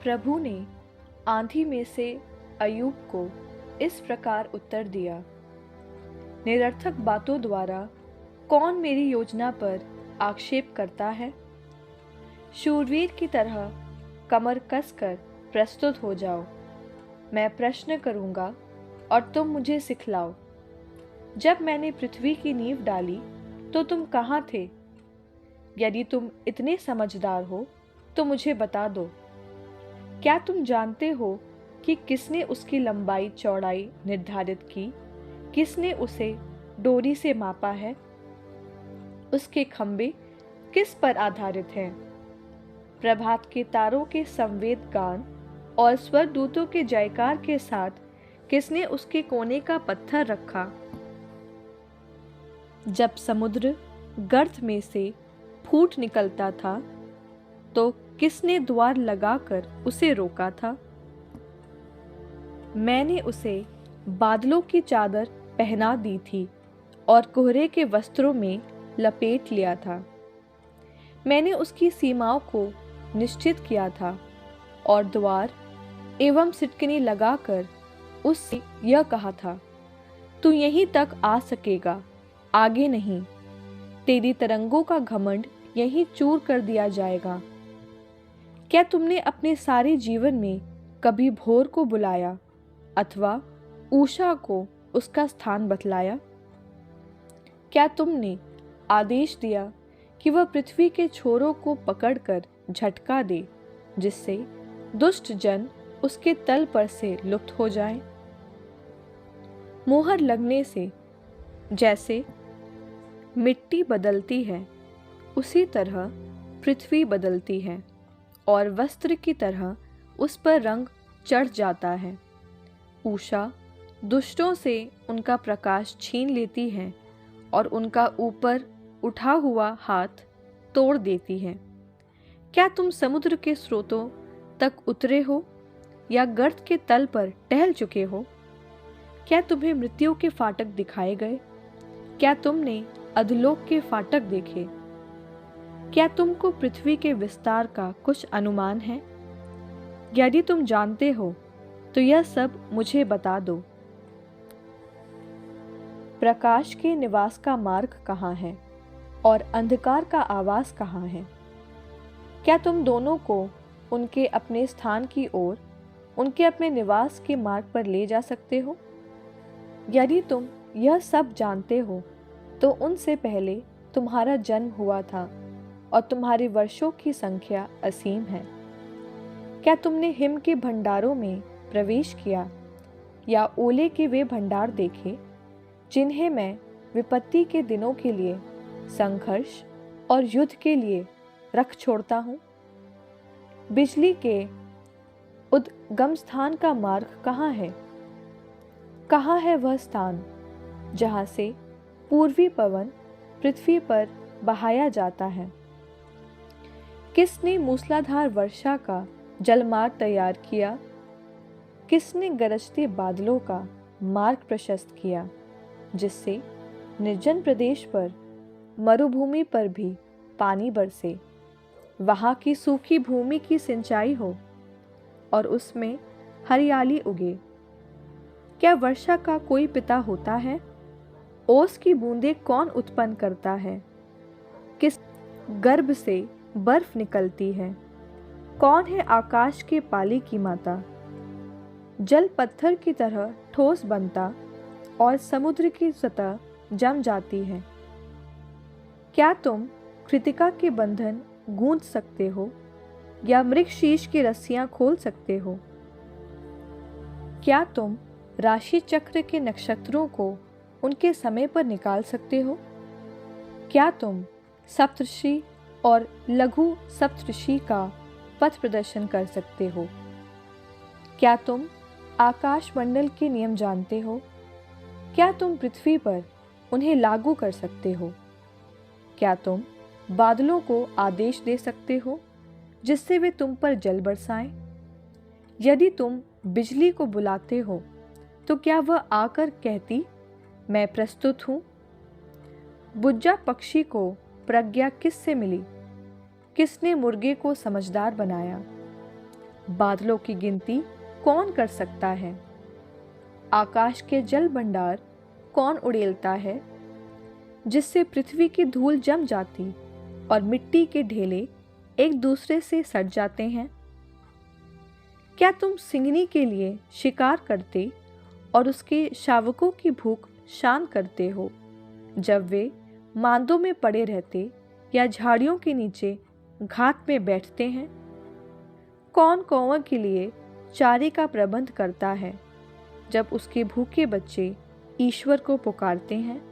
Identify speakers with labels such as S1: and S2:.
S1: प्रभु ने आंधी में से अय्यूब को इस प्रकार उत्तर दिया, निरर्थक बातों द्वारा कौन मेरी योजना पर आक्षेप करता है? शूरवीर की तरह कमर कसकर प्रस्तुत हो जाओ। मैं प्रश्न करूंगा और तुम मुझे सिखलाओ। जब मैंने पृथ्वी की नींव डाली तो तुम कहाँ थे? यदि तुम इतने समझदार हो तो मुझे बता दो। क्या तुम जानते हो कि किसने उसकी लंबाई चौड़ाई निर्धारित की? किसने उसे डोरी से मापा है? उसके खंभे किस पर आधारित हैं? प्रभात के तारों के संवेद गान और स्वर्गदूतों के जयकार के साथ किसने उसके कोने का पत्थर रखा? जब समुद्र गर्त में से फूट निकलता था तो किसने द्वार लगाकर उसे रोका था? मैंने उसे बादलों की चादर पहना दी थी और कोहरे के वस्त्रों में लपेट लिया था। मैंने उसकी सीमाओं को निश्चित किया था और द्वार एवं सिटकनी लगाकर उससे यह कहा था, तू यहीं तक आ सकेगा, आगे नहीं। तेरी तरंगों का घमंड यहीं चूर कर दिया जाएगा। क्या तुमने अपने सारे जीवन में कभी भोर को बुलाया अथवा उषा को उसका स्थान बतलाया? क्या तुमने आदेश दिया कि वह पृथ्वी के छोरों को पकड़कर झटका दे, जिससे दुष्ट जन उसके तल पर से लुप्त हो जाएं? मोहर लगने से जैसे मिट्टी बदलती है, उसी तरह पृथ्वी बदलती है और वस्त्र की तरह उस पर रंग चढ़ जाता है। उषा दुष्टों से उनका प्रकाश छीन लेती है और उनका ऊपर उठा हुआ हाथ तोड़ देती है। क्या तुम समुद्र के स्रोतों तक उतरे हो या गर्त के तल पर टहल चुके हो? क्या तुम्हें मृत्यु के फाटक दिखाए गए? क्या तुमने अधोलोक के फाटक देखे? क्या तुमको पृथ्वी के विस्तार का कुछ अनुमान है? यदि तुम जानते हो तो यह सब मुझे बता दो। प्रकाश के निवास का मार्ग कहाँ है और अंधकार का आवास कहाँ है? क्या तुम दोनों को उनके अपने स्थान की ओर, उनके अपने निवास के मार्ग पर ले जा सकते हो? यदि तुम यह सब जानते हो तो उनसे पहले तुम्हारा जन्म हुआ था और तुम्हारे वर्षों की संख्या असीम है। क्या तुमने हिम के भंडारों में प्रवेश किया या ओले के वे भंडार देखे जिन्हें मैं विपत्ति के दिनों के लिए, संघर्ष और युद्ध के लिए रख छोड़ता हूँ? बिजली के उद्गम स्थान का मार्ग कहाँ है? कहाँ है वह स्थान जहाँ से पूर्वी पवन पृथ्वी पर बहाया जाता है? किसने मूसलाधार वर्षा का जलमार्ग तैयार किया? किसने गरजते बादलों का मार्ग प्रशस्त किया, जिससे निर्जन प्रदेश पर, मरुभूमि पर भी पानी बरसे, वहां की सूखी भूमि की सिंचाई हो और उसमें हरियाली उगे? क्या वर्षा का कोई पिता होता है? ओस की बूंदें कौन उत्पन्न करता है? किस गर्भ से बर्फ निकलती है? कौन है आकाश के पाली की माता? जल पत्थर की तरह ठोस बनता और समुद्र की सतह जम जाती है। क्या तुम कृतिका के बंधन गूंथ सकते हो या मृगशीर्ष की रस्सियां खोल सकते हो? क्या तुम राशि चक्र के नक्षत्रों को उनके समय पर निकाल सकते हो? क्या तुम सप्तऋषि और लघु सप्तऋषि का पथ प्रदर्शन कर सकते हो? क्या तुम आकाश मंडल के नियम जानते हो? क्या तुम पृथ्वी पर उन्हें लागू कर सकते हो? क्या तुम बादलों को आदेश दे सकते हो जिससे वे तुम पर जल बरसाएं? यदि तुम बिजली को बुलाते हो तो क्या वह आकर कहती, मैं प्रस्तुत हूं? बुज्जा पक्षी को प्रज्ञा किससे मिली? किसने मुर्गे को समझदार बनाया? बादलों की गिनती कौन कर सकता है? आकाश के जल भंडार कौन उड़ेलता है, जिससे पृथ्वी की धूल जम जाती और मिट्टी के ढेले एक दूसरे से सट जाते हैं? क्या तुम सिंहनी के लिए शिकार करते और उसके शावकों की भूख शांत करते हो, जब वे मांदों में पड़े रहते या झाड़ियों के नीचे घात में बैठते हैं? कौन कौओं के लिए चारे का प्रबंध करता है, जब उसके भूखे बच्चे ईश्वर को पुकारते हैं?